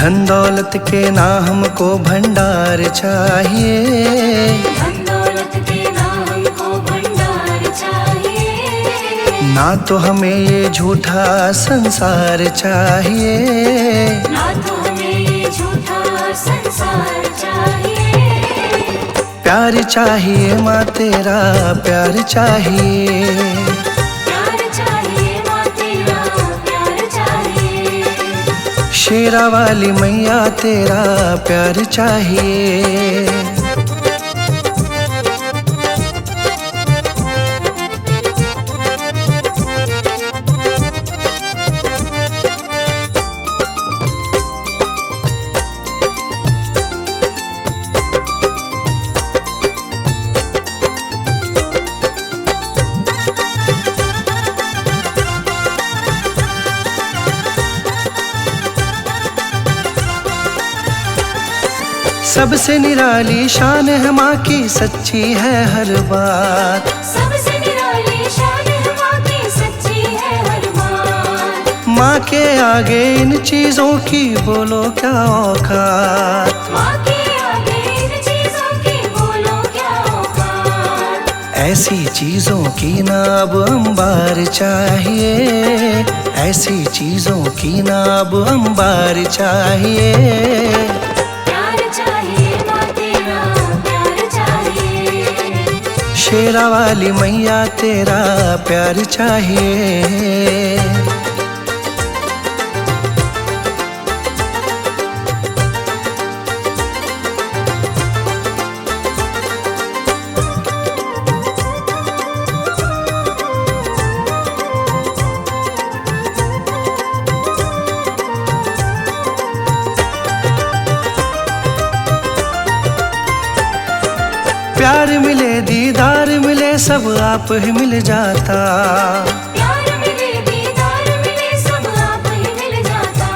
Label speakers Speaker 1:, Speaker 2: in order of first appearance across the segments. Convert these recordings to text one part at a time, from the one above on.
Speaker 1: धन दौलत के ना हमको भंडार चाहिए,
Speaker 2: धन दौलत के ना हमको भंडार चाहिए।
Speaker 1: ना तो हमें ये झूठा संसार चाहिए,
Speaker 2: ना तो हमें ये झूठा संसार चाहिए।
Speaker 1: प्यार चाहिए माँ तेरा प्यार चाहिए, शेरा वाली मैया तेरा प्यार चाहिए। सबसे निराली शान है माँ की, सच्ची है हर बात।
Speaker 2: सबसे निराली शान है माँ की, सच्ची है हर बात।
Speaker 1: माँ के आगे इन चीजों की बोलो क्या औकात,
Speaker 2: माँ के आगे इन चीजों की बोलो क्या औकात।
Speaker 1: ऐसी चीजों की ना अब अंबार चाहिए, ऐसी चीजों की ना अब अंबार चाहिए। शेरा वाली मैया तेरा प्यार चाहिए। प्यार मिले दीदार मिले सब आप ही मिल जाता,
Speaker 2: प्यार मिले दीदार मिले सब आप ही मिल जाता।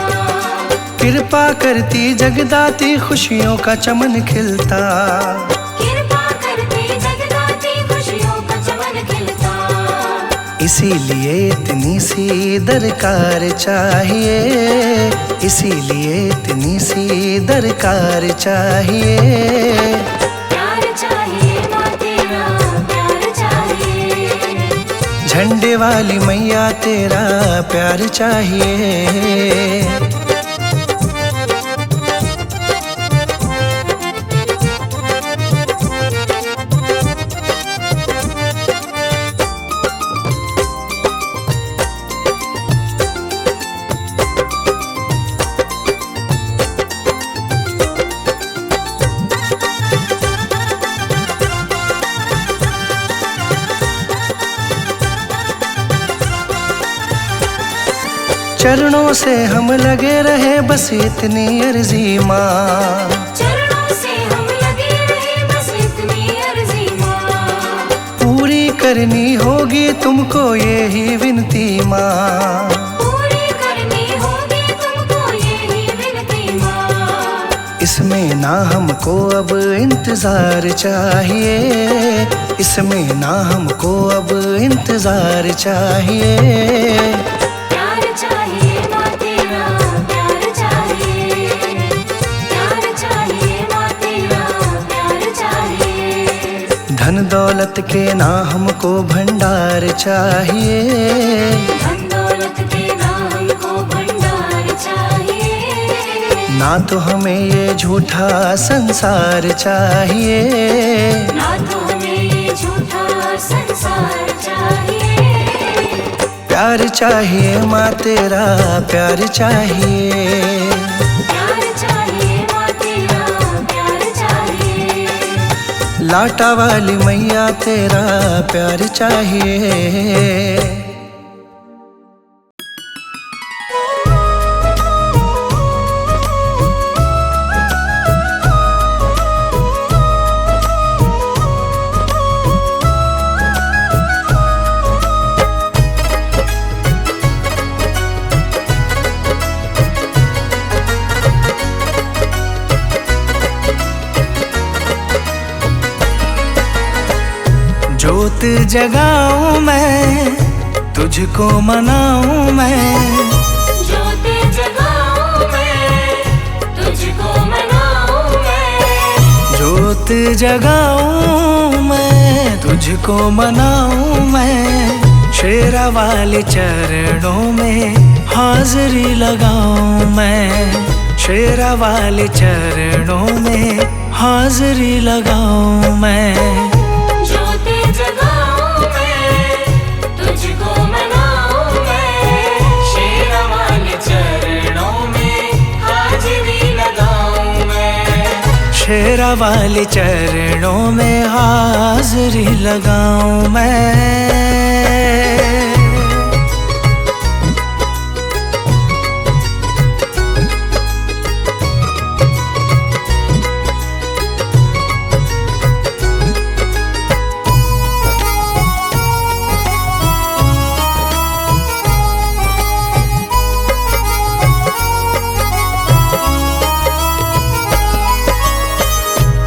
Speaker 1: कृपा करती जगदाती खुशियों का चमन खिलता,
Speaker 2: कृपा करती जगदाती खुशियों का चमन खिलता।
Speaker 1: इसीलिए इतनी सी दरकार चाहिए, इसीलिए इतनी सी दरकार चाहिए। झंडे वाली मैया तेरा प्यार चाहिए। चरणों से हम लगे रहे बस इतनी अर्जी माँ,
Speaker 2: चरणों से हम लगे रहे बस इतनी अर्जी माँ।
Speaker 1: पूरी करनी होगी तुमको यही विनती माँ,
Speaker 2: पूरी करनी होगी तुमको यही विनती माँ।
Speaker 1: इसमें ना हमको अब इंतजार चाहिए, इसमें ना हमको अब इंतजार चाहिए। धन दौलत के ना हमको भंडार चाहिए,
Speaker 2: धन दौलत के ना हमको भंडार चाहिए।
Speaker 1: ना तो हमें ये झूठा संसार चाहिए,
Speaker 2: ना तो हमें ये झूठा संसार चाहिए।
Speaker 1: प्यार चाहिए माँ तेरा प्यार चाहिए, लाटा वाली मैया तेरा प्यार चाहिए। जोत जगाऊं मैं तुझको मनाऊं मैं,
Speaker 2: जोत जगाऊं मैं
Speaker 1: जगाऊं मैं, तुझको मनाऊं मैं, शेरा वाले चरणों में हाजिरी लगाऊं मैं, शेरा वाले चरणों में हाजिरी लगाऊं मैं।
Speaker 2: ज्योति जगाऊं मैं, तुझको मनाऊं मैं, शेरा वाले चरणों में हाजिरी लगाऊं मैं,
Speaker 1: शेरा वाले चरणों में हाजिरी लगाऊं मैं।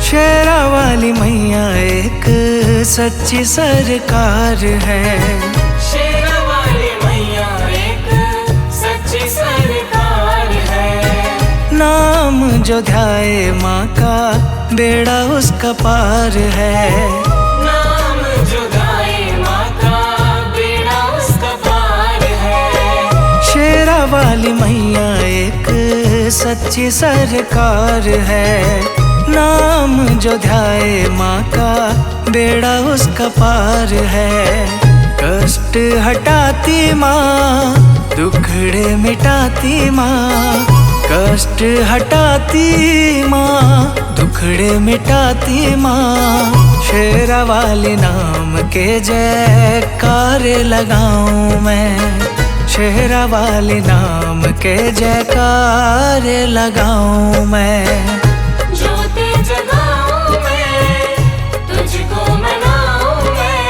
Speaker 1: शेरा वाली मैया एक सच्ची सरकार है,
Speaker 2: शेरा वाली मैया एक सच्ची सरकार है,
Speaker 1: नाम जो ध्याए माँ का बेड़ा उसका पार है,
Speaker 2: नाम जो गाए माँ का बेड़ा उसका पार है।
Speaker 1: शेरा वाली मैया एक सच्ची सरकार है, नाम जो ध्याए माँ का बेड़ा उसका पार है। कष्ट हटाती माँ, दुखड़े मिटाती माँ, कष्ट हटाती माँ, दुखड़े मिटाती माँ, शेरा वाले नाम के जयकार लगाऊं मैं, शेरा वाले नाम के जयकार लगाऊं मैं।
Speaker 2: ज्योति जगाऊं मैं, तुझको मनाऊं मैं,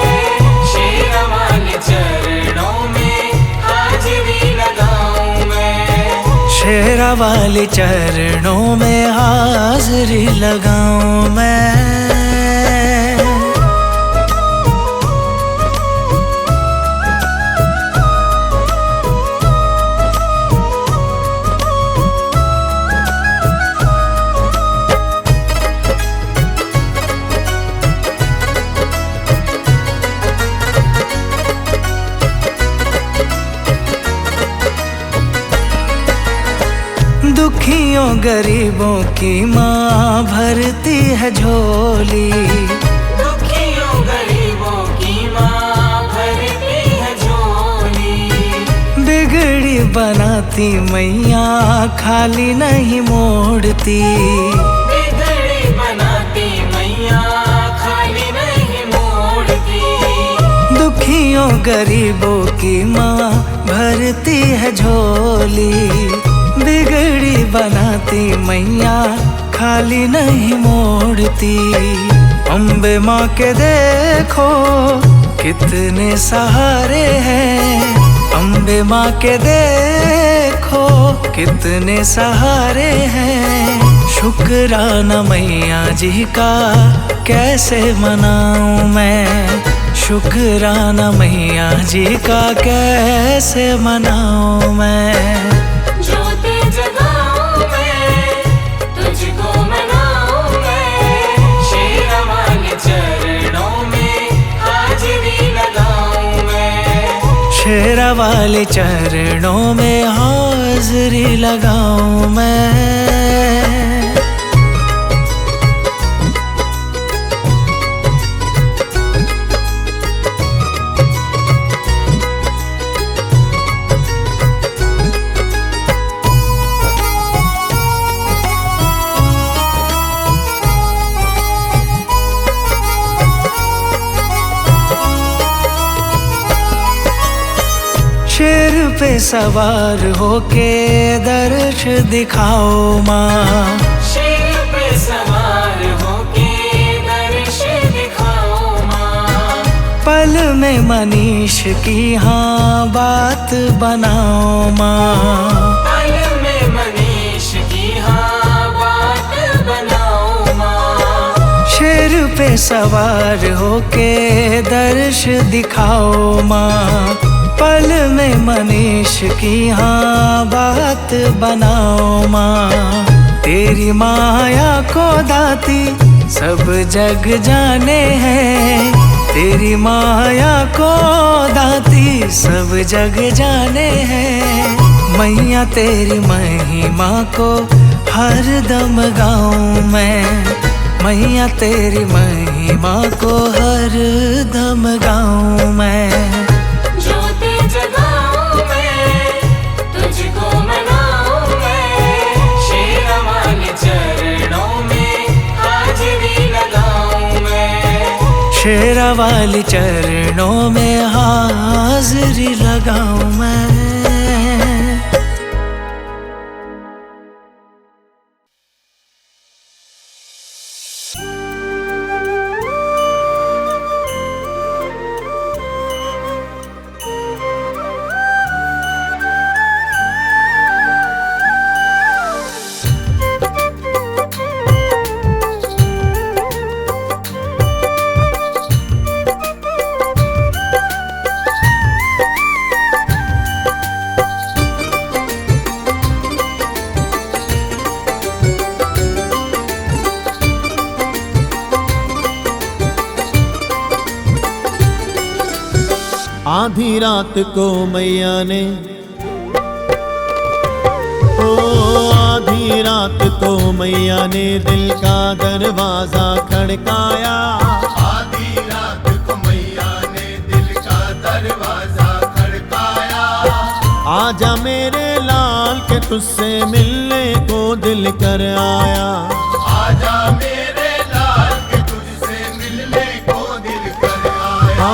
Speaker 2: शेरा वाले चरणों में हाजिरी लगाऊं मैं,
Speaker 1: शेरा वाले चरणों में हाजिरी लगाऊं मैं। दुखियों गरीबों की माँ भरती है झोली,
Speaker 2: दुखियों गरीबों की माँ भरती है झोली,
Speaker 1: बिगड़ी बनाती मैया खाली नहीं मोड़ती,
Speaker 2: बिगड़ी बनाती मैया खाली नहीं मोड़ती,
Speaker 1: दुखियों गरीबों की माँ भरती है झोली, बिगड़ी बनाती मैया खाली नहीं मोड़ती। अम्बे माँ के देखो कितने सहारे हैं, अम्बे माँ के देखो कितने सहारे हैं, शुक्राना मैया जी का कैसे मनाऊं मैं, शुक्राना मैया जी का कैसे मनाऊं मैं।
Speaker 2: ज्योति जगाऊं मैं, तुझको मनाऊं मैं, शेरा वाले चरणों में हाजिरी लगाऊं मैं,
Speaker 1: शेरा वाले चरणों में हाजिरी लगाऊं मैं। शेर पे सवार होके दर्श दिखाओ माँ,
Speaker 2: शेर पे सवार होके दर्श दिखाओ माँ,
Speaker 1: पल में मनीष की हाँ बात बनाओ माँ,
Speaker 2: पल में मनीष की हाँ बात बनाओ माँ,
Speaker 1: शेर पे सवार होके दर्श दिखाओ माँ, पल में मनीष की हाँ बात बनाओ माँ, तेरी माया को दाती सब जग जाने हैं तेरी माया को दाती, सब जग जाने हैं मैया तेरी महिमा को हर दम गाऊं मैं, मैया तेरी महिमा को हर दम गाऊं मैं।
Speaker 2: ज्योति जगाऊं मैं, तुझको मनाऊं मैं, शेरा वाले चरणों में हाजिरी लगाऊं मैं,
Speaker 1: शेरा वाली चरणों में हाजिरी लगाऊं मैं।
Speaker 3: आधी रात को मैया ने, ओ आधी रात को मैया ने दिल का दरवाजा खड़काया,
Speaker 4: आधी रात को मैया ने दिल का दरवाजा खड़काया।
Speaker 3: आजा मेरे लाल के तुझसे मिलने को दिल कर आया,
Speaker 4: आजा मेरे लाल के तुझसे मिलने को दिल कर आया।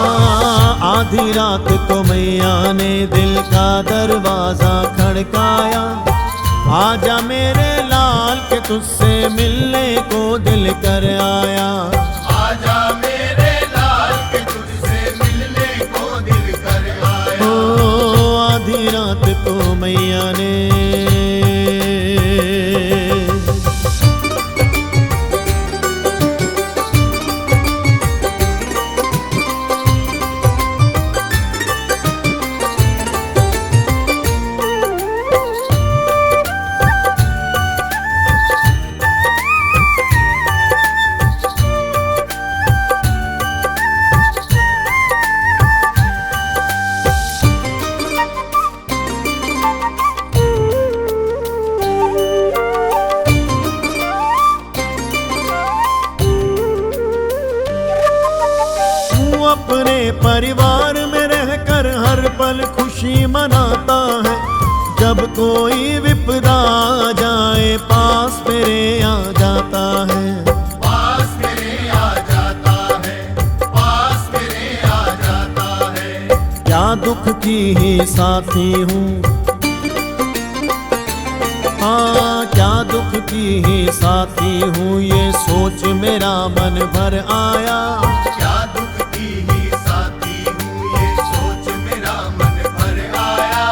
Speaker 3: आधी रात को मैया ने दिल का दरवाजा खड़काया, आजा मेरे लाल के तुझसे मिलने को दिल कर आया,
Speaker 4: आजा मेरे लाल के तुझसे मिलने को दिल कर आया।
Speaker 3: ओ आधी रात को मैया ने, अपने परिवार में रहकर हर पल खुशी मनाता है, जब कोई विपदा आ जाए पास मेरे आ जाता है,
Speaker 4: पास मेरे आ जाता है, पास मेरे आ जाता है।
Speaker 3: क्या दुख की ही साथी हूँ, हाँ क्या दुख की ही साथी हूँ, ये सोच मेरा मन भर आया,
Speaker 4: क्या दुख की ही साथी हूँ, ये सोच मेरा मन भर आया।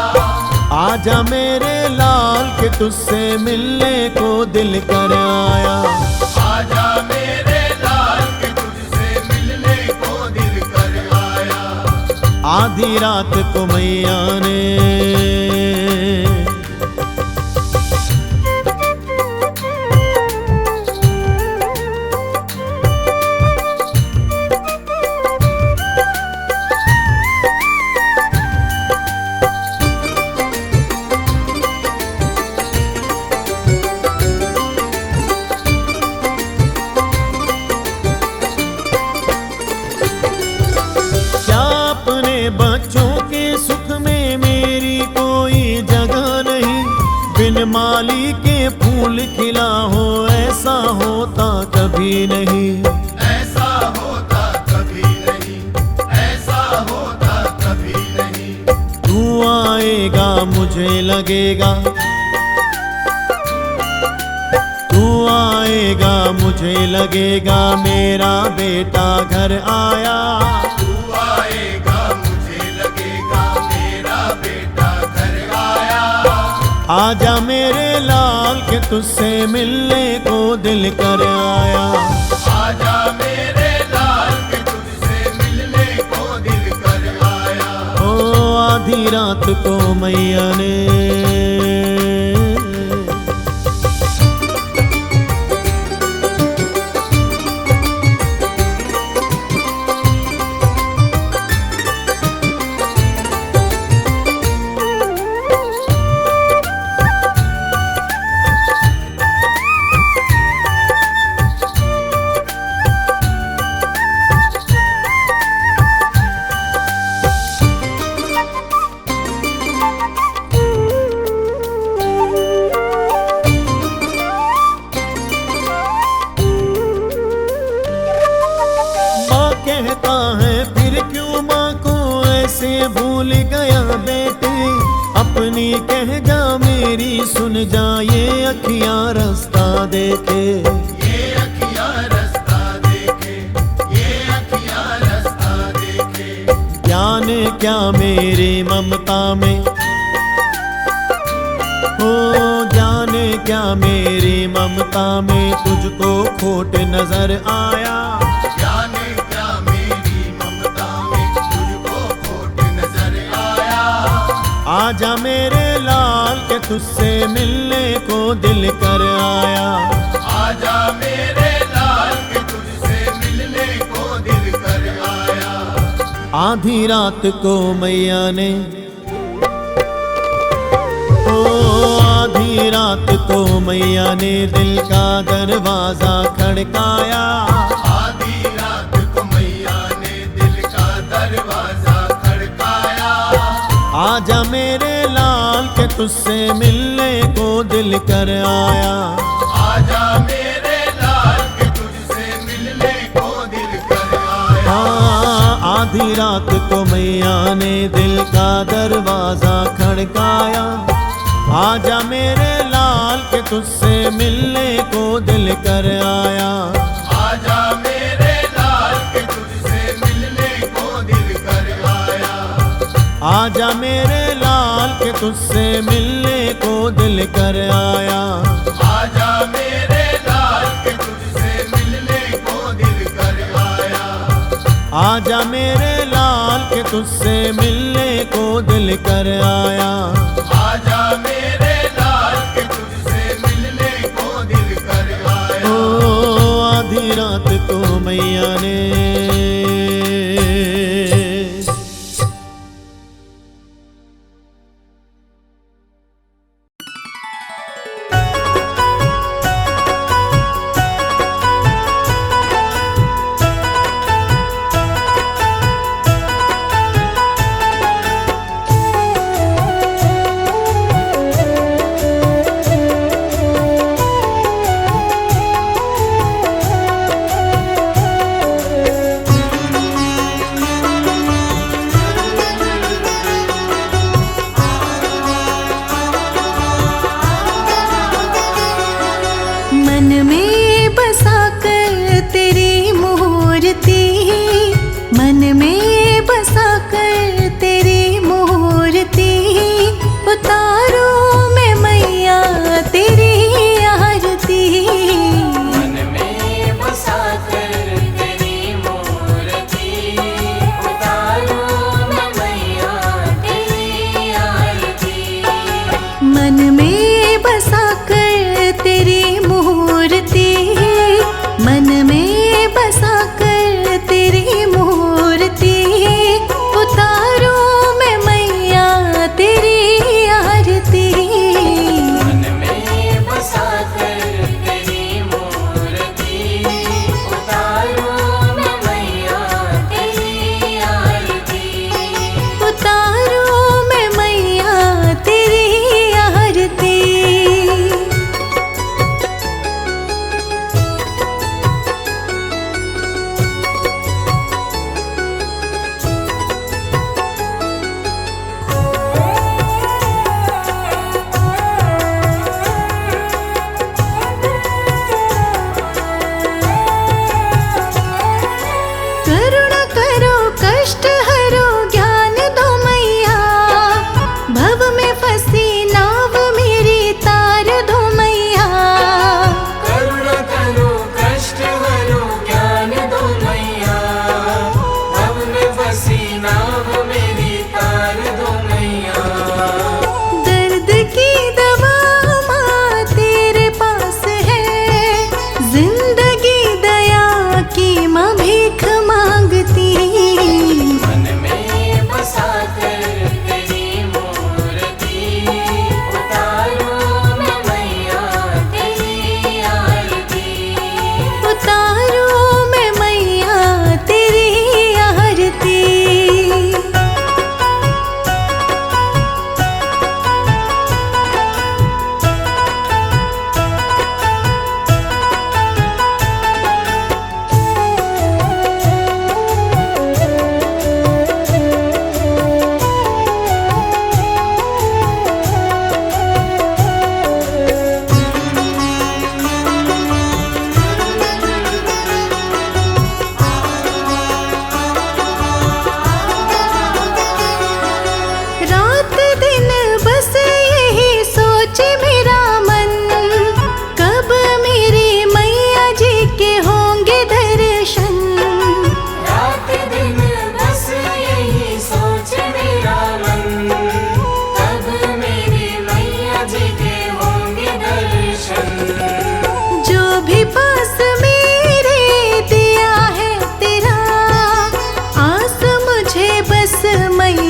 Speaker 3: आजा मेरे लाल के तुझसे मिलने को दिल कर आया,
Speaker 4: आजा मेरे लाल के तुझसे मिलने को दिल कर आया।
Speaker 3: आधी रात को मैया ने, बच्चों के सुख में मेरी कोई जगह नहीं, बिन माली के फूल खिला हो ऐसा होता कभी नहीं,
Speaker 4: ऐसा होता कभी नहीं, ऐसा होता कभी नहीं।
Speaker 3: तू आएगा मुझे लगेगा, तू आएगा मुझे लगेगा मेरा बेटा घर आया,
Speaker 4: तू आएगा मुझे लगेगा मेरा बेटा घर आया।
Speaker 3: आजा मेरे लाल के तुझसे मिलने को दिल कर आया,
Speaker 4: आजा मेरे लाल के तुझसे मिलने को दिल कर आया।
Speaker 3: ओ आधी रात को मैया ने, मुझसे भूल गया बेटे, अपनी कह जा मेरी सुन जा, ये अखियां रास्ता देखे।
Speaker 4: ये अखियां रास्ता देखे, ये अखियां रास्ता देखे।
Speaker 3: जाने क्या मेरी ममता में, हो जाने क्या मेरी ममता में तुझको खोट नजर आया।
Speaker 4: जाने क्या मेरी ममता में तुझको खोट नजर आया।
Speaker 3: आजा मेरे लाल के तुझसे मिलने को दिल कर आया।
Speaker 4: आजा मेरे लाल के तुझसे मिलने को दिल कर आया।
Speaker 3: आधी रात को मैया ने, ओ आधी रात को मैया ने दिल का दरवाजा खड़काया।
Speaker 4: आधी रात को मैया ने दिल का दरवाजा खड़काया।
Speaker 3: आजा मेरे लाल के तुझसे मिलने को दिल कर आया।
Speaker 4: आजा मेरे लाल के तुझसे मिलने को दिल कर आया।
Speaker 3: हाँ, आधी रात को मैया ने दिल का दरवाजा खड़काया। आजा मेरे लाल के तुझसे मिलने को दिल कर आया।
Speaker 4: आजा मेरे लाल के तुझसे मिलने को दिल कर आया।
Speaker 3: आजा मेरे लाल के तुझसे मिलने को दिल कर आया।
Speaker 4: आजा मेरे लाल के तुझसे मिलने को दिल कर आया।
Speaker 3: आजा मेरे लाल के तुझसे मिलने को दिल कर आया।
Speaker 4: आजा मेरे लाल के तुझसे मिलने को दिल कर आया।
Speaker 3: ओ आधी रात को मैया ने,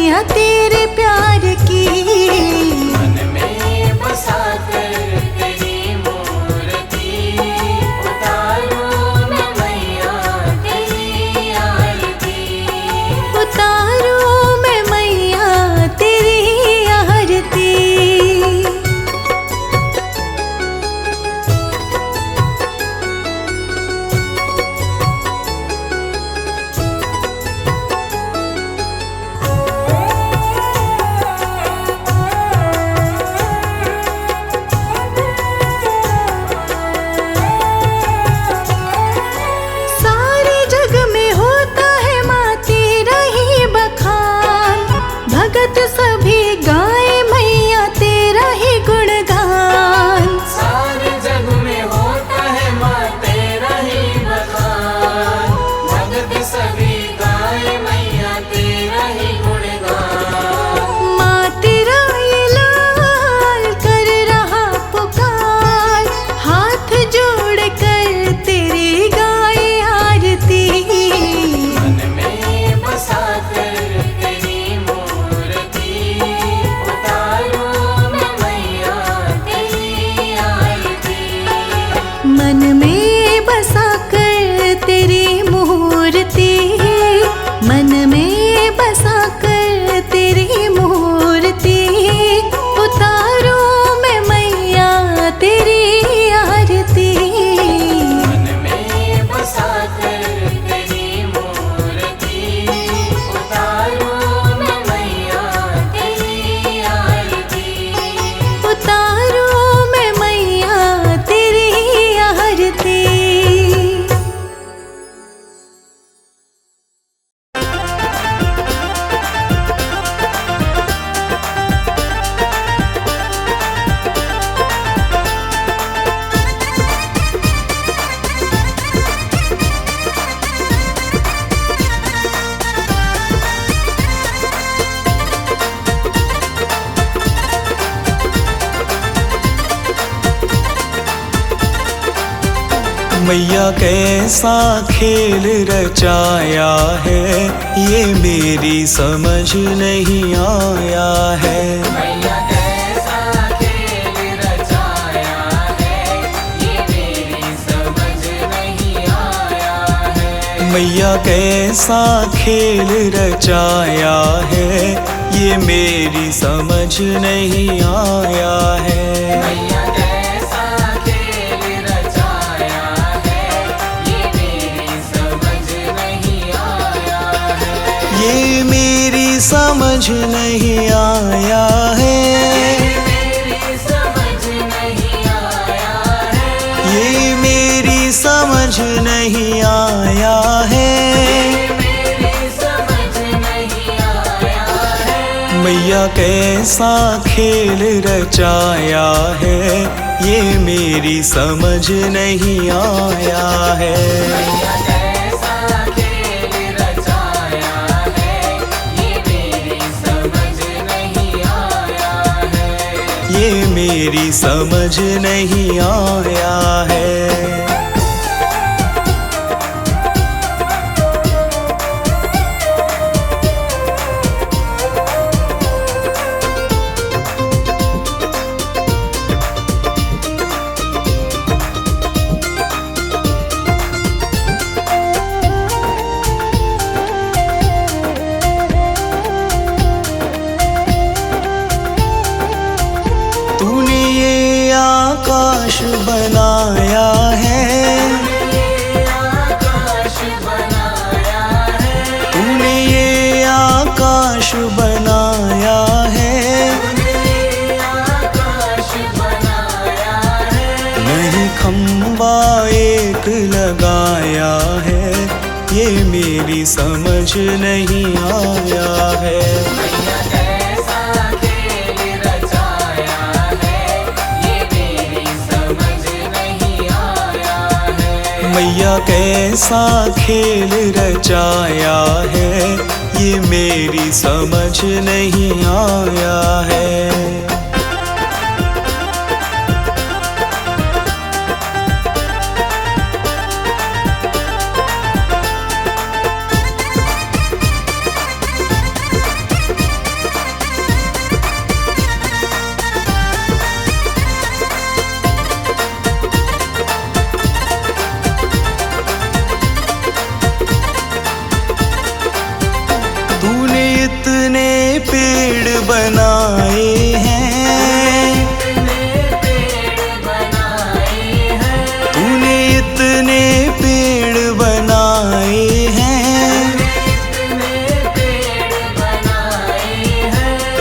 Speaker 5: मैया तेरे प्यार की।
Speaker 2: मन में बसा कर तेरी मूर्ति, उतारूं मैं मैया तेरी आरती।
Speaker 5: उतारूं मैं मैया तेरी आरती। सारे जग में होता है माँ तेरा ही बखान, भगत सभी गाए मैया तेरा ही गुणगान।
Speaker 2: सारे जग में होता है माँ तेरा ही बखान, भगत सभी गाए मैया तेरा ही गुणगान।
Speaker 5: माँ तेरा ये लाल कर रहा पुकार, हाथ जोड़ कर तेरी गाए आरती।
Speaker 2: मन में बसा कर तेरी मूर्ति, उतारूं मैं मैया तेरी आरती।
Speaker 5: मन में बसा कर तेरी मूर्ति, मन में बसा कर तेरी मूर्ति, उतारूं मैं मैया तेरी आरती।
Speaker 2: मन में बसा कर तेरी मूर्ति, उतारूं मैं मैया तेरी आरती।
Speaker 5: उतारूं मैं मैया तेरी आरती।
Speaker 6: मैया कैसा खेल रचाया है, ये मेरी समझ नहीं आया है।
Speaker 2: मैया कैसा खेल रचाया है, ये मेरी समझ नहीं आया है।
Speaker 6: मैया कैसा खेल रचाया है, ये मेरी समझ नहीं आया है।
Speaker 2: मैया कैसा खेल रचाया है, ये मेरी समझ नहीं आया है।
Speaker 6: ये मेरी समझ नहीं आया है।
Speaker 2: मेरी समझ नहीं आया है।
Speaker 6: ये मेरी समझ नहीं आया है।
Speaker 2: मेरी समझ नहीं आया है।
Speaker 6: मैया कैसा खेल रचाया है, ये मेरी समझ नहीं आया है।
Speaker 2: मैया कैसा खेल रचाया है, ये मेरी समझ नहीं आया है।
Speaker 6: ये मेरी समझ नहीं आया है। तूने ये आकाश बनाया है,
Speaker 2: आकाश बनाया है।
Speaker 6: तूने ये आकाश बनाया है।
Speaker 2: आकाश बनाया है।
Speaker 6: नहीं खंबा एक लगाया है, ये मेरी समझ नहीं आया है।
Speaker 2: मैया कैसा खेल रचाया है, ये मेरी समझ नहीं आया है।
Speaker 6: मैया कैसा खेल रचाया है, ये मेरी समझ नहीं आया है। इतने पेड़ बनाए हैं, तूने इतने पेड़ बनाए हैं,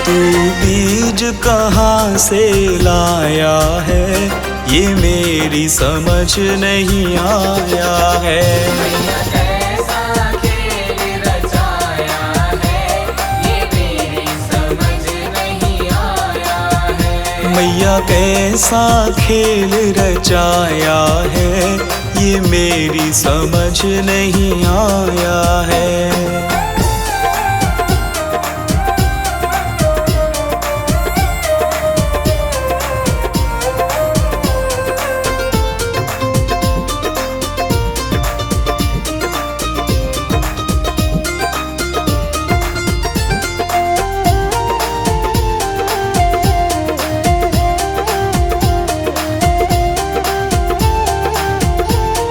Speaker 6: तू बीज कहाँ से लाया है, ये मेरी समझ नहीं आया है।
Speaker 2: कैसा खेल रचाया है, ये मेरी समझ नहीं आया है।
Speaker 6: मैया कैसा खेल रचाया है, ये मेरी समझ नहीं आया है।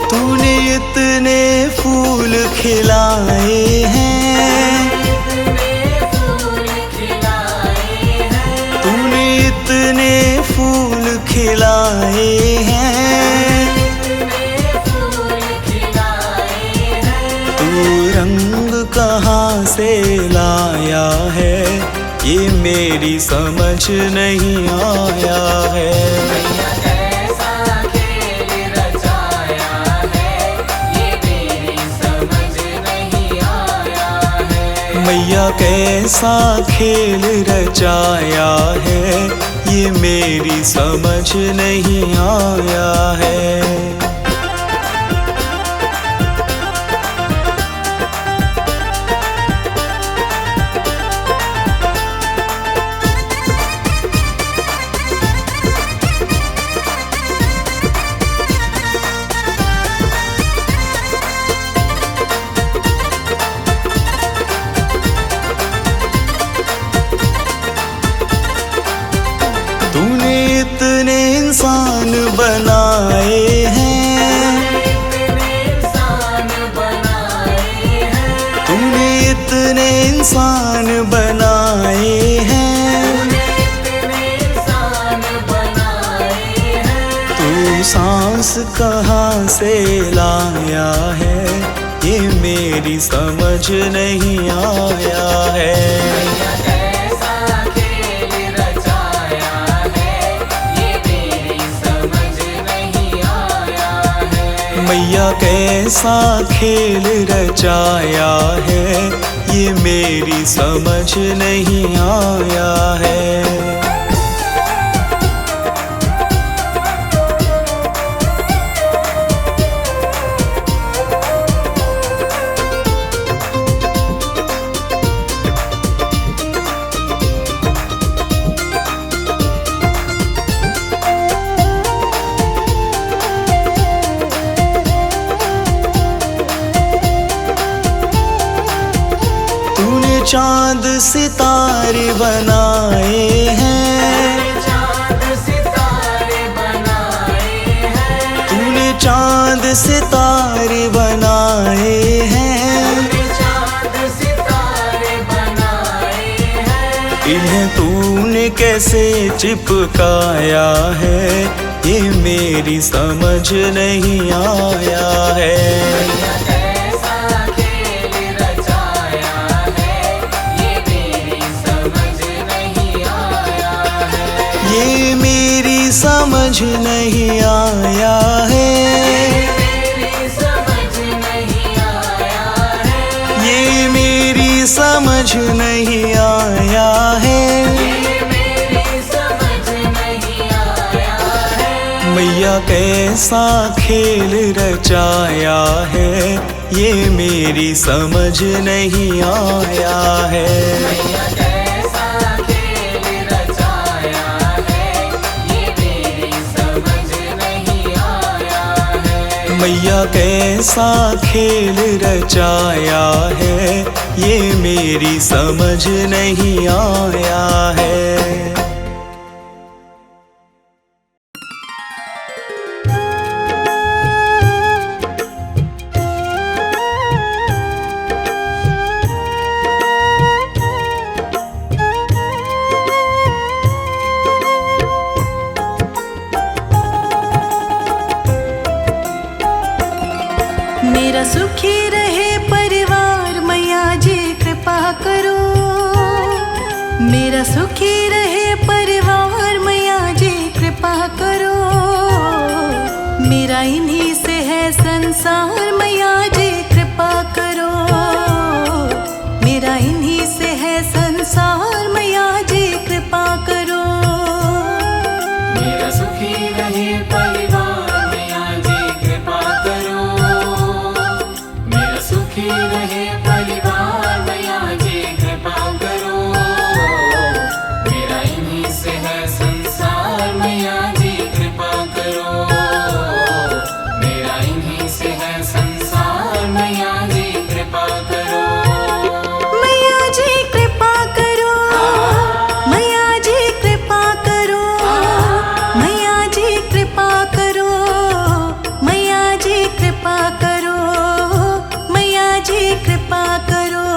Speaker 6: तूने इतने फूल खिलाए हैं, तूने इतने फूल खिलाए हैं, तू रंग कहाँ से लाया है, ये मेरी समझ नहीं आया है। मैया कैसा खेल रचाया है, ये मेरी समझ नहीं आया है। तूने इतने इंसान बनाए हैं, तूने इतने इंसान बनाए हैं, तू सांस कहाँ से लाया है, ये मेरी समझ नहीं आया है। मैया कैसा खेल रचाया है, ये मेरी समझ नहीं आया है। तूने चांद सितारे बनाए हैं, तूने चांद सितारे बनाए हैं, इन्हें तूने कैसे चिपकाया है, ये मेरी समझ नहीं आया है। ये मेरी समझ नहीं आया है, ये मेरी समझ नहीं आया है। मैया कैसा खेल रचाया है, ये मेरी समझ नहीं आया है। मैया कैसा खेल रचाया है, ये मेरी समझ नहीं आया है।
Speaker 5: सुखी रहे परिवार मैया जी कृपा करो। मेरा इन्हीं से है संसार मैया जी कृपा करो। मेरा इन्हीं से है संसार मैया जी कृपा करो।
Speaker 2: मेरा सुखी रहे परिवार मैया जी कृपा करो। मेरा सुखी रहे परिवार मैया जी कृपा करो। मेरा इन्हीं से है संसार मैया जी कृपा करो। मेरा इन्हीं से है संसार मैया जी कृपा करो।
Speaker 5: मैया जी कृपा करो। मैया जी कृपा करो। मैया जी कृपा करो। मैया जी कृपा करो। मैया जी कृपा करो।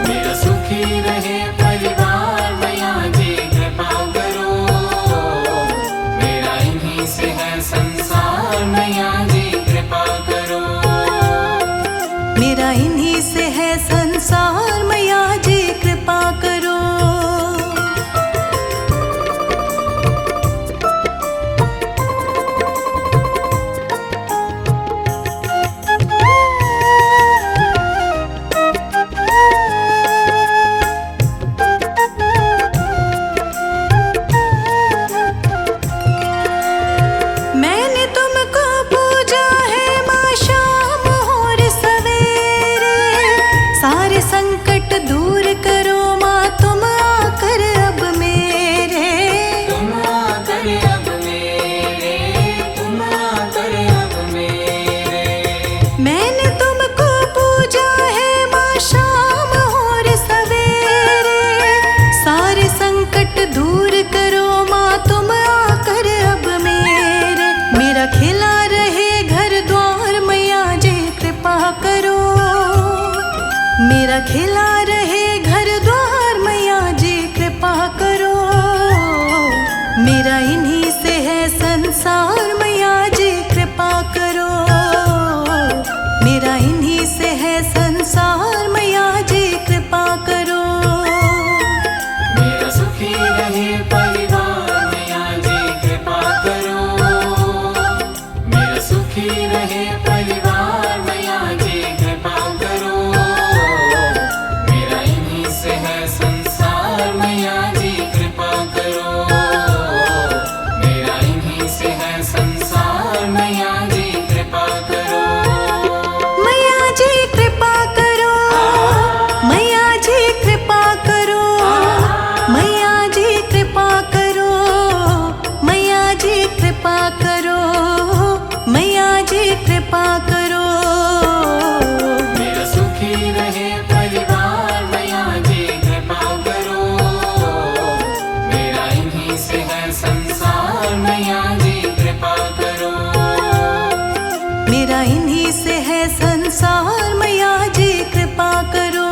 Speaker 2: मेरा सुखी रहे परिवार मैया जी कृपा करो। मेरा इन्हीं से है संसार मैया जी कृपा करो।
Speaker 5: मेरा इन्हीं से है संसार मैया जी कृपा करो। मैंने तुमको पूजा है माँ शाम और सवेरे। सारे संकट दूर करो माँ तुम आकर अब मेरे।
Speaker 2: तुम आकर अब मेरे। तुम आकर अब मेरे।
Speaker 5: मैंने तुमको पूजा है माँ शाम और सवेरे। सारे संकट दूर करो माँ तुम आकर अब मेरे। मेरा खिला रहे घर द्वार मैया जी कृपा करो। मेरा खिला रहे घर द्वार मैया जी कृपा करो। मेरा इन्हीं से है संसार मैया जी कृपा करो। मेरा इन्हीं से है संसार मैया जी कृपा करो।
Speaker 2: मेरा सुखी रहे परिवार मैया जी कृपा करो। मेरा सुखी रहे परिवार मैया जी कृपा करो। मेरा इन्हीं से है संसार मैया जी कृपा करो। मेरा इन्हीं से है संसार मैया जी कृपा करो।
Speaker 5: मैया जी कृपा करो। मैया जी कृपा करो। मैया जी कृपा करो। मैया जी कृपा करो। मैया जी कृपा करो।
Speaker 2: मेरा सुखी रहे परिवार मैया जी कृपा करो। मेरा इन्हीं से है संसार मैया जी कृपा करो।
Speaker 5: मेरा इन्हीं से है संसार मैया जी कृपा करो।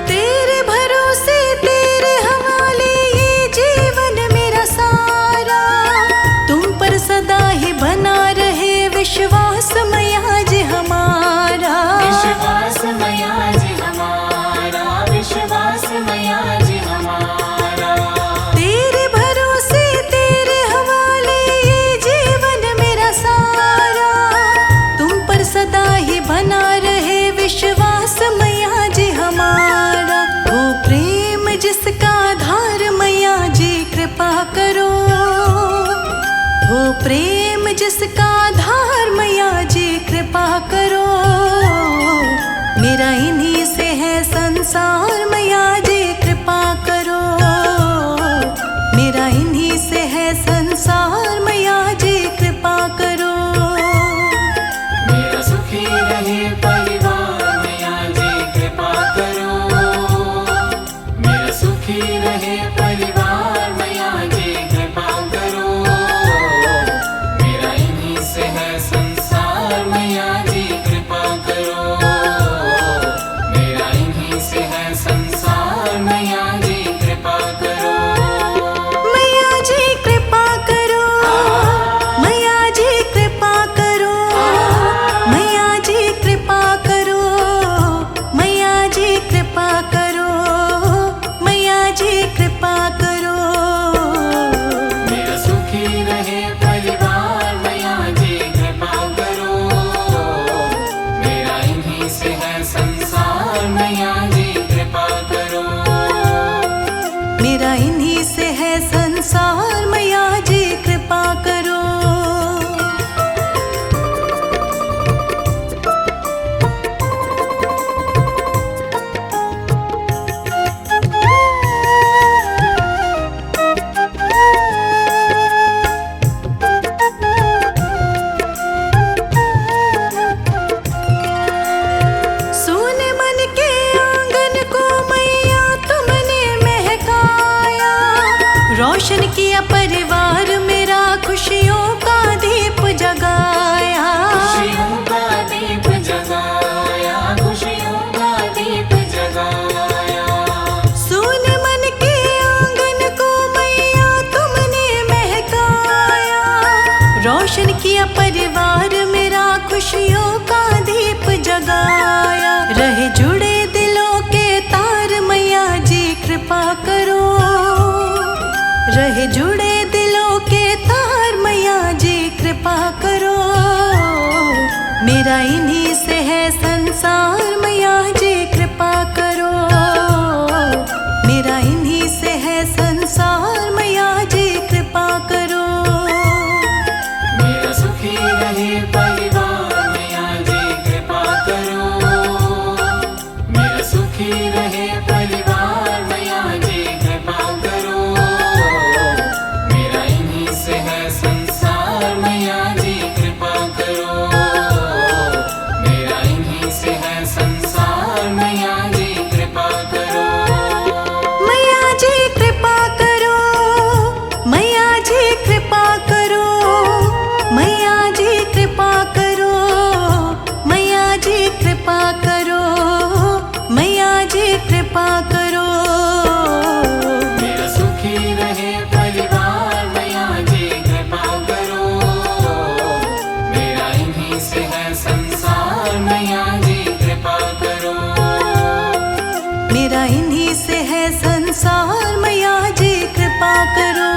Speaker 5: तेरे भरोसे तेरे हवाले ये जीवन मेरा सारा। तुम पर सदा ही बना रहे विश्वास मैया जी हमारा।
Speaker 2: विश्वास मैया जी हमारा। विश्वास मैया जी हमारा।
Speaker 5: तेरे भरोसे तेरे हवाले ये जीवन मेरा सारा। तुम पर सदा ही बना रहे विश्वास मैया जी हमारा। वो प्रेम जिसका आधार मैया जी कृपा करो। वो प्रेम जिसका आधार मैया जी कृपा करो। मेरा इन्हीं से है संसार, मैया जी कृपा करो। मेरा इन्हीं से है संसार, मैया जी कृपा करो।
Speaker 2: मेरा सुखी रहे परिवार, मैया जी कृपा करो। मेरा सुखी रहे परिवार, मैया जी कृपा करो। मेरा इन्हीं से है संसार, मैया जी कृपा करो। मेरा इन्हीं से है संसार, मैया जी कृपा करो।
Speaker 5: मैया जी कृपा करो, मैया जी कृपा करो, मैया जी कृपा करो, मैया जी कृपा करो, मैया जी कृपा करो।
Speaker 2: मेरा सुखी रहे परिवार, मैया जी कृपा करो। मेरा इन्हीं से है संसार, मैया जी कृपा करो।
Speaker 5: मेरा इन्हीं से है संसार, मैया जी कृपा करो।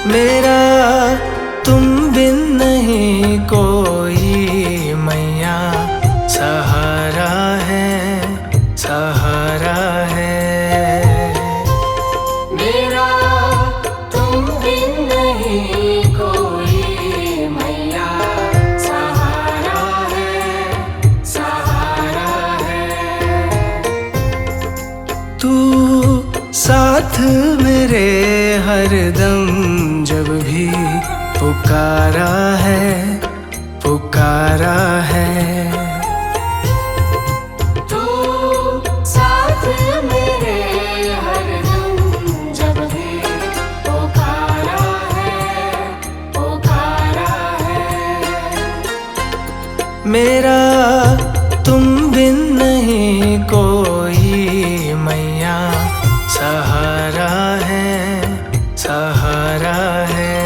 Speaker 1: मेरा तुम बिन नहीं कोई मैया, सहारा है, सहारा है।
Speaker 2: मेरा तुम बिन नहीं कोई मैया, सहारा है, सहारा है।
Speaker 1: तू साथ मेरे हरदम, जब भी पुकारा है, पुकारा है।
Speaker 2: तू साथ मेरे हरदम, जब भी पुकारा है, पुकारा है।
Speaker 1: मेरा तुम बिन नहीं कोई मैया, सहारा है, सहारा है।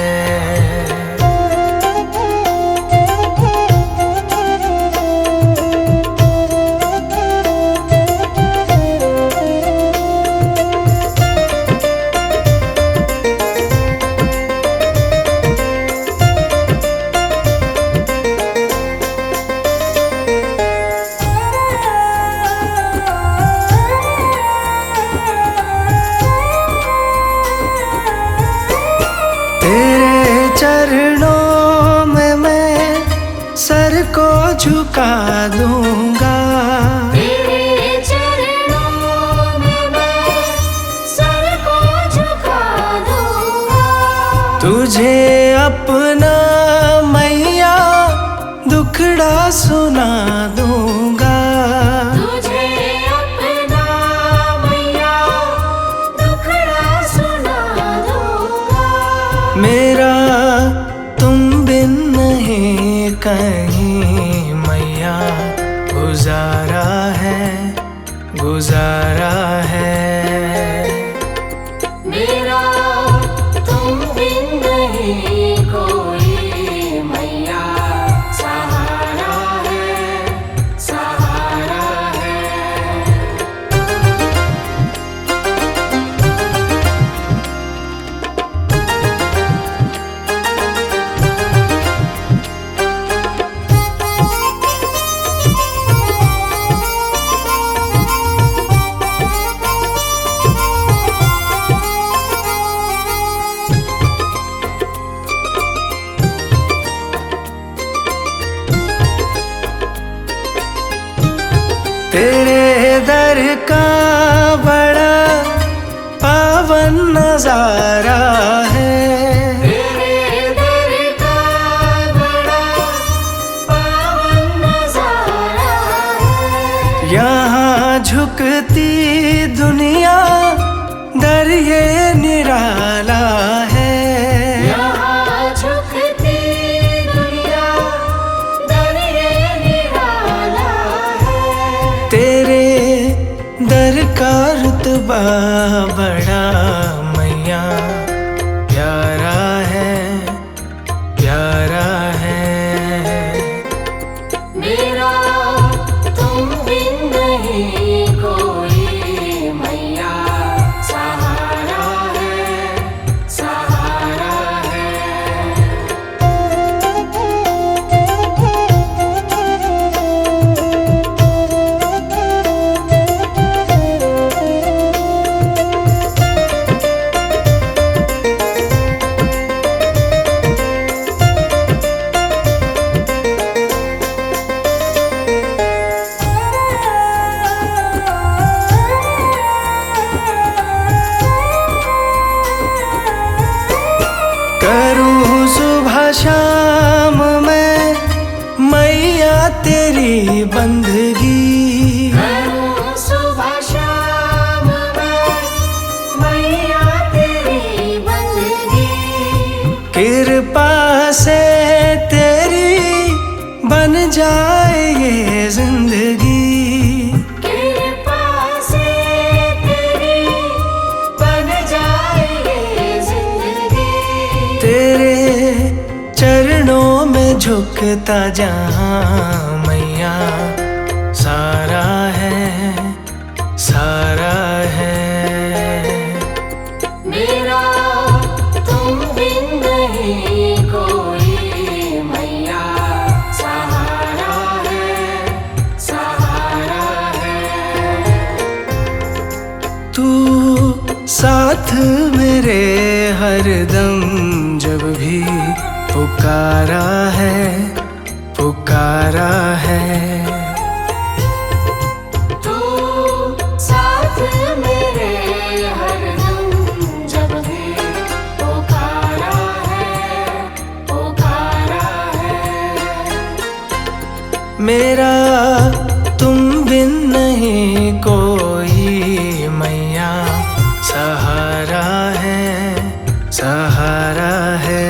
Speaker 1: तेरे चरणों में मैं सर को झुका दूंगा।
Speaker 2: तेरे चरणों में मैं सर को झुका दूंगा।
Speaker 1: तुझे अपना मैया दुखड़ा सुना दूंगा।
Speaker 2: तुझे अपना मैया दुखड़ा सुना दूंगा।
Speaker 1: मेरा तुम बिन नहीं कहीं मैया, गुजारा है, गुजारा है।
Speaker 2: मेरा तुम बिन नहीं कोई मैया, सहारा है, सहारा है।
Speaker 1: तेरे दर का बड़ा पावन नजारा है।
Speaker 2: तेरे दर का बड़ा पावन नजारा है।
Speaker 1: यहाँ झुकती दुनिया दर ये निराला है।
Speaker 2: यहाँ झुकती
Speaker 6: बंदगी।
Speaker 2: करूं सुबह शाम मैं मैया तेरी बंदगी।
Speaker 6: कृपा से तेरी बन जाए ये जिंदगी।
Speaker 2: कृपा से तेरी बन जाए ये जिंदगी।
Speaker 6: तेरे चरणों में झुकता जहाँ मैया सारा है, सारा है।
Speaker 2: मेरा तुम बिन नहीं कोई मैया सहारा है, सहारा है।
Speaker 6: तू साथ मेरे हरदम जब भी पुकारा है, पुकारा है।
Speaker 2: तू साथ मेरे हरदम जब भी पुकारा है, पुकारा है।
Speaker 6: मेरा तुम बिन नहीं कोई मैया सहारा है, सहारा है।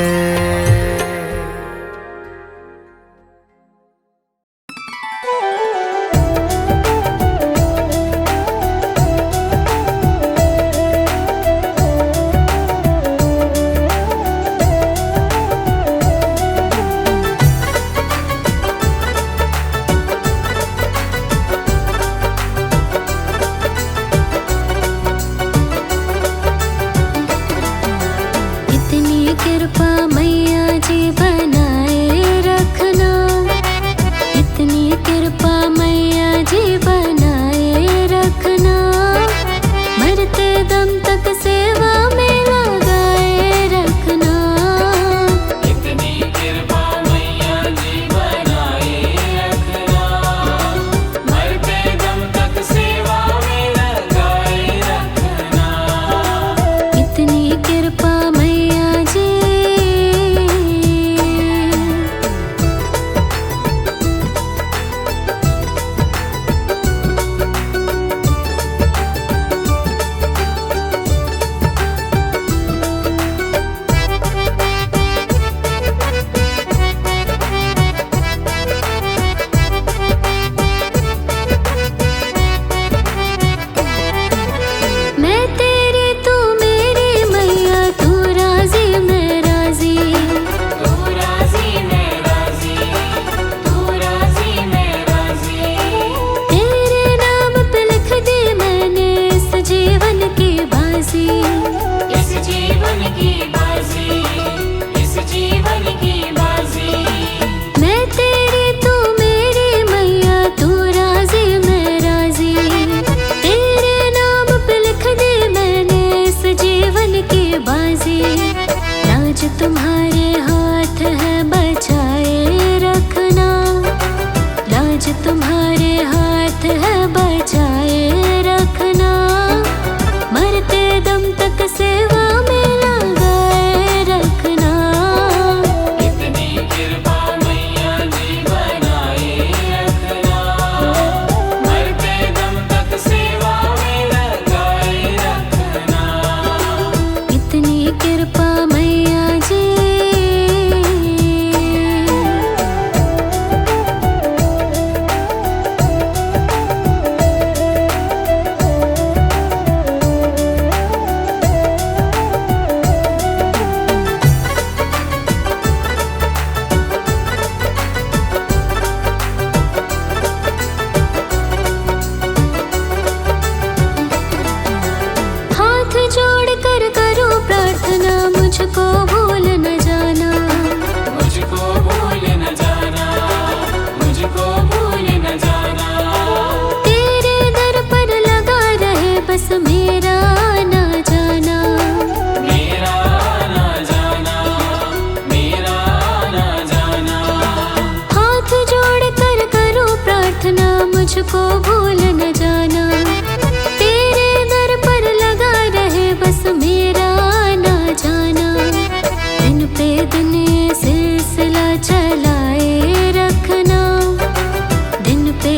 Speaker 7: मुझको भूल न जाना, तेरे दर पर लगा रहे बस मेरा ना जाना। दिन पे दिन ये सिलसिला चलाए रखना, दिन पे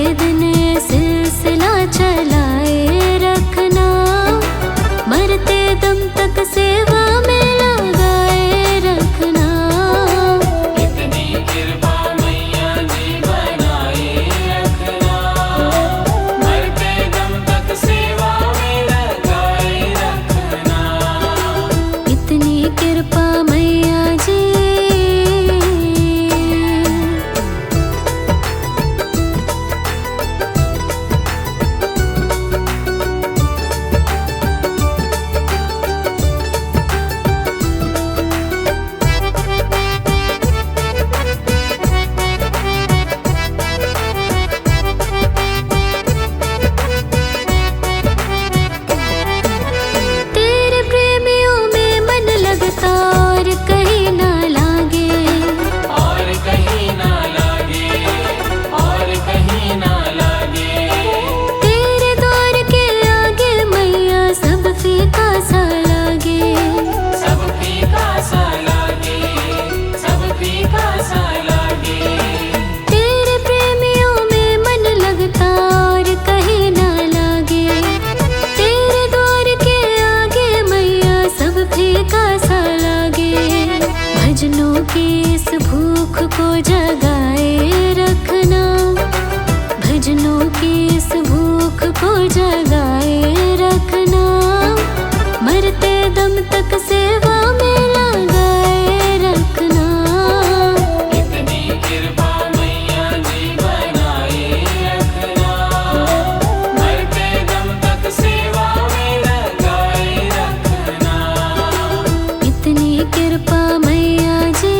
Speaker 7: को जगाए रखना, भजनों की इस भूख को जगाए रखना, मरते दम तक सेवा में लगाए रखना।
Speaker 2: इतनी कृपा मैया जी बनाए रखना, मरते दम तक सेवा में लगाए रखना।
Speaker 7: इतनी कृपा मैया जी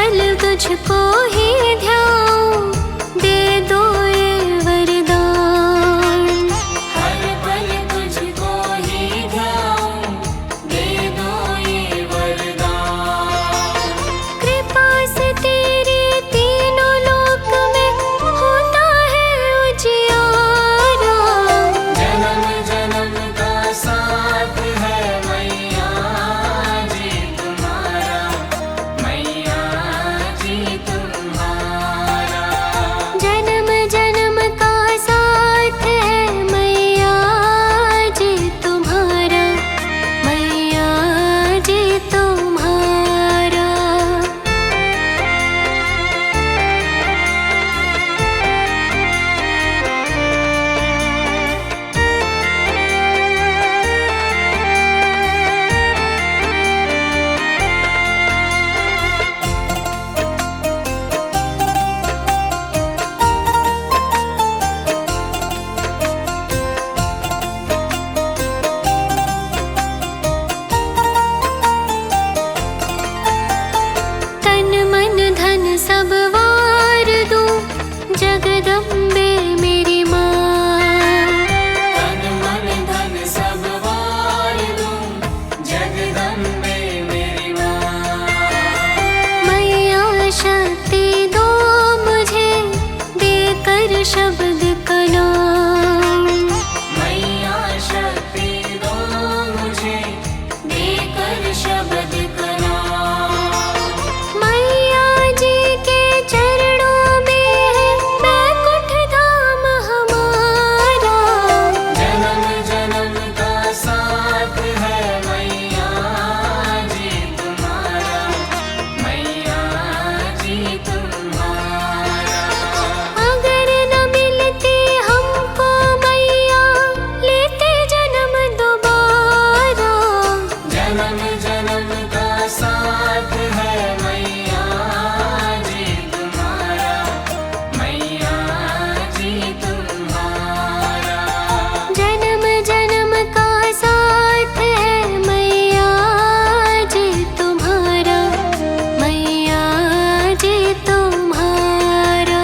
Speaker 7: पल तुझको ही ध्याऊं, दे दो ये वरदान।
Speaker 2: हर पल तुझको ही ध्याऊं, दे दो ये वरदान।
Speaker 7: कृपा से तेरे तीनों लोक में होता है उजियारा।
Speaker 2: जन्म जन्म का साथ है मैया जी तुम्हारा, मैया जी तुम्हारा।
Speaker 7: जन्म जन्म का साथ है मैया जी तुम्हारा, मैया जी तुम्हारा। तन मन धन सब वार दूं, जगदम्बे मेरी माँ।
Speaker 2: तन मन धन सब वार दूं, जगदम्बे मेरी माँ।
Speaker 7: मैया शक्ति दो मुझे, देकर शब्द कलाम।
Speaker 2: मैया शक्ति दो मुझे, देकर शब्द कलाम।
Speaker 7: मैया जी के चरणों में है बैकुंठ धाम हमारा।
Speaker 2: जन्म जन्म का साथ है मैया जी तुम्हारा, मैया जी तुम्हारा।
Speaker 7: अगर न मिलती हमको मैया, लेते जन्म दोबारा।
Speaker 2: जन्म जन्म का साथ है मैया जी तुम्हारा, मैया जी तुम्हारा।
Speaker 7: जन्म जन्म का साथ है मैया जी तुम्हारा, मैया जी तुम्हारा।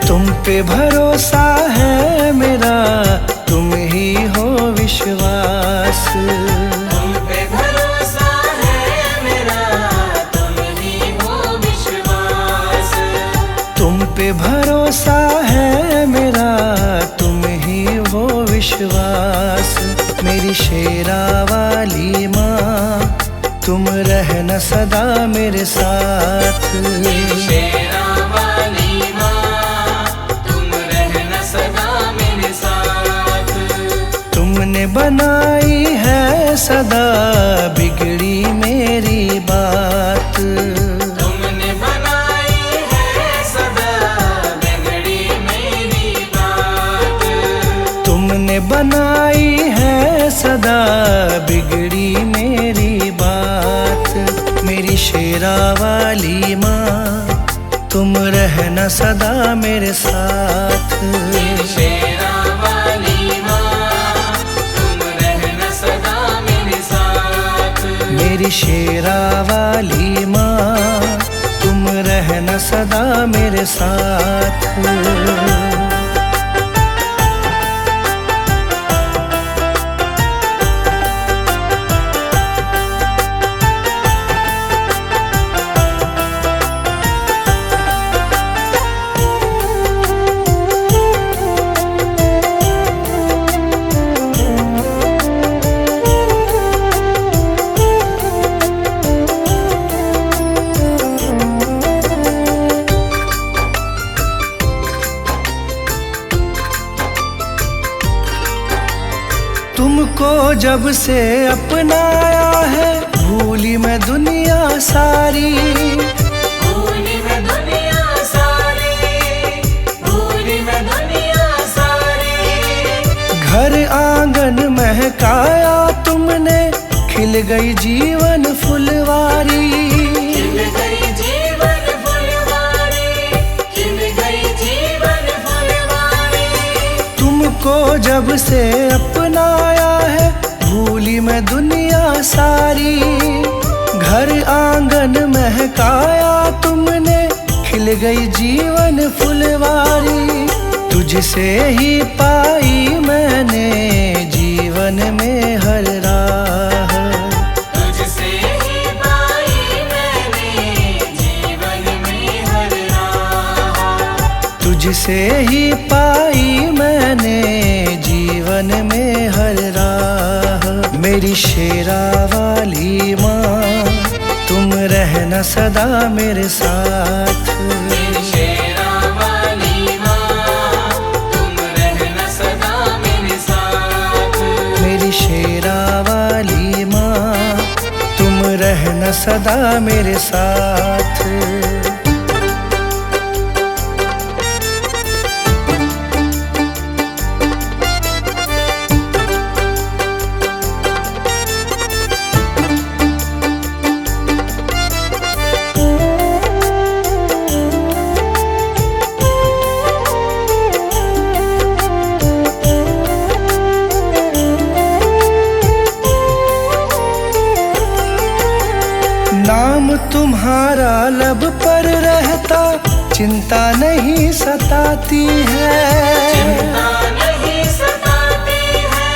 Speaker 1: तुम पे भरोसा है मेरा, तुम ही हो विश्वास।
Speaker 2: तुम पे भरोसा है मेरा, तुम ही हो विश्वास।
Speaker 1: तुम पे भरोसा है मेरा, तुम ही हो विश्वास। मेरी शेरा वाली माँ, तुम रहना सदा मेरे साथ।
Speaker 2: शेरा वाली माँ, तुम रहना सदा मेरे साथ।
Speaker 1: तुमने बनाई है सदा बिगड़ी मेरी बात।
Speaker 2: तुमने बनाई है सदा बिगड़ी मेरी बात।
Speaker 1: तुमने बनाई है सदा बिगड़ी मेरी बात। मेरी शेरा वाली माँ, तुम रहना सदा मेरे साथ।
Speaker 2: शेरा वाली माँ, तुम रहना सदा मेरे साथ।
Speaker 1: मेरी शेरा वाली माँ, तुम रहना सदा मेरे साथ। तुमको जब से अपनाया है, भूल भूली मैं दुनिया सारी,
Speaker 2: भूली मैं दुनिया सारी, भूली मैं दुनिया सारी।
Speaker 1: घर आंगन महकाया तुमने, खिल गई जीवन फुलवारी।
Speaker 2: खिल गई जीवन फुलवारी, खिल गई जीवन फुलवारी।
Speaker 1: तुमको जब से अपनाया है, भूली मैं दुनिया सारी। घर आंगन महकाया तुमने, खिल गई जीवन फुलवारी। तुझसे ही पाई मैंने जीवन में हर राह,
Speaker 2: तुझसे ही पाई मैंने जीवन में हर राह।
Speaker 1: तुझसे ही पाई मैंने जीवन में हर राह। मेरी शेरा वाली माँ, तुम रहना सदा मेरे साथ।
Speaker 2: मेरी शेरा वाली माँ, तुम रहना सदा मेरे साथ।
Speaker 1: मेरी शेरा वाली माँ, तुम रहना सदा मेरे साथ। नाम तुम्हारा लब पर रहता, चिंता नहीं सताती है।
Speaker 2: चिंता नहीं सताती है,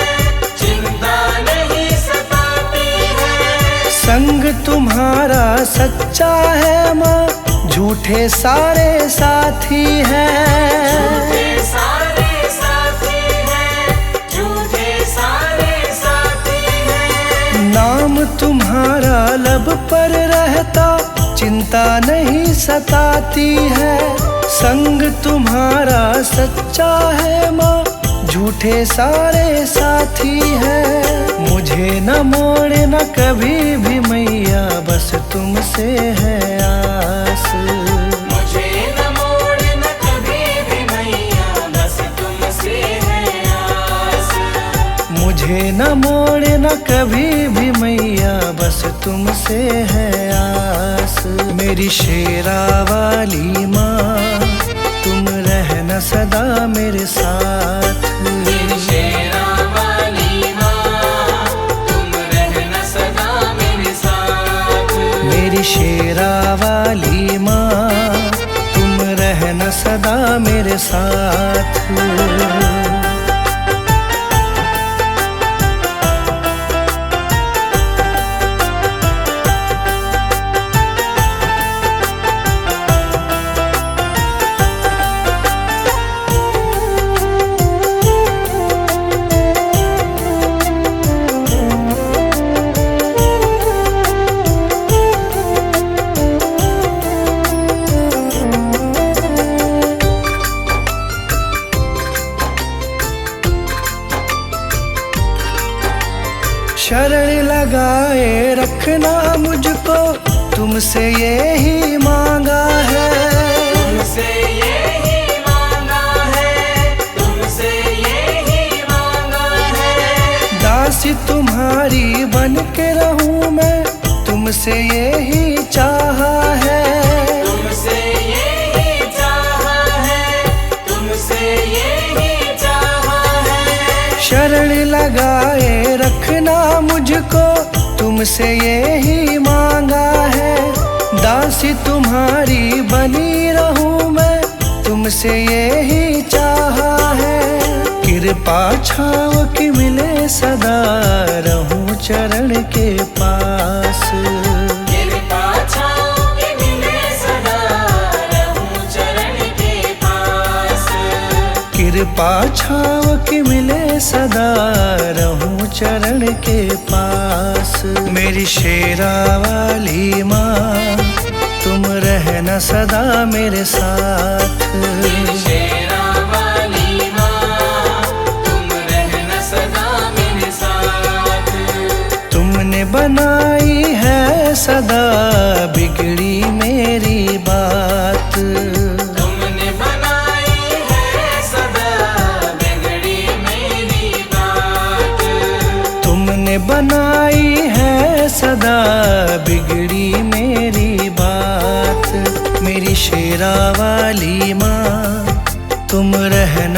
Speaker 2: चिंता नहीं सताती है।
Speaker 1: संग तुम्हारा सच्चा है माँ, झूठे सारे साथी हैं।
Speaker 2: झूठे सारे साथी हैं, झूठे सारे साथी हैं।
Speaker 1: नाम तुम्हारा लब पर रहता, चिंता नहीं सताती है। संग तुम्हारा सच्चा है माँ, झूठे सारे साथी हैं। मुझे न मोड़ना कभी भी मैया, बस तुमसे है आस।
Speaker 2: मुझे न मोड़ना कभी भी मैया, बस तुमसे है आस।
Speaker 1: मुझे न मोड़ना कभी भी मैया, बस तुमसे है आस। मेरी शेरा वाली माँ, तुम रहना सदा मेरे साथ।
Speaker 2: मेरी शेरा वाली माँ, तुम रहना सदा मेरे साथ।
Speaker 1: मेरी शेरा वाली माँ, तुम रहना सदा मेरे साथ। शरण लगाए रखना मुझको, तुमसे यही मांगा है।
Speaker 2: तुमसे यही मांगा है, तुमसे यही मांगा है।
Speaker 1: दासी तुम्हारी बन के रहूं मैं, तुमसे यही चाहा है।
Speaker 2: तुमसे यही चाहा है, तुमसे यही चाहा है।
Speaker 1: शरण लगाए रखना मुझको, तुमसे यही मांगा है। दासी तुम्हारी बनी रहूं मैं, तुमसे यही चाहा है। कृपा छाँव की मिले सदा, रहूं चरण के पास।
Speaker 2: कृपा छाँव की मिले सदा, रहूं चरण के पास।
Speaker 1: कृपा छाँव की मिले सदा, रहूं चरण के पास। मेरी शेरा वाली माँ, तुम रहना सदा मेरे साथ।
Speaker 2: मेरी शेरा वाली माँ, तुम रहना सदा मेरे साथ।
Speaker 1: तुमने बनाई है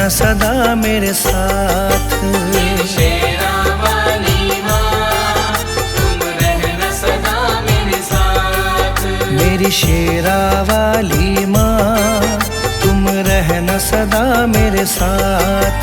Speaker 1: रहना सदा मेरे साथ।
Speaker 2: शेरा वाली माँ तुम रहना सदा मेरे साथ।
Speaker 1: मेरी शेरा वाली माँ तुम रहना सदा मेरे साथ।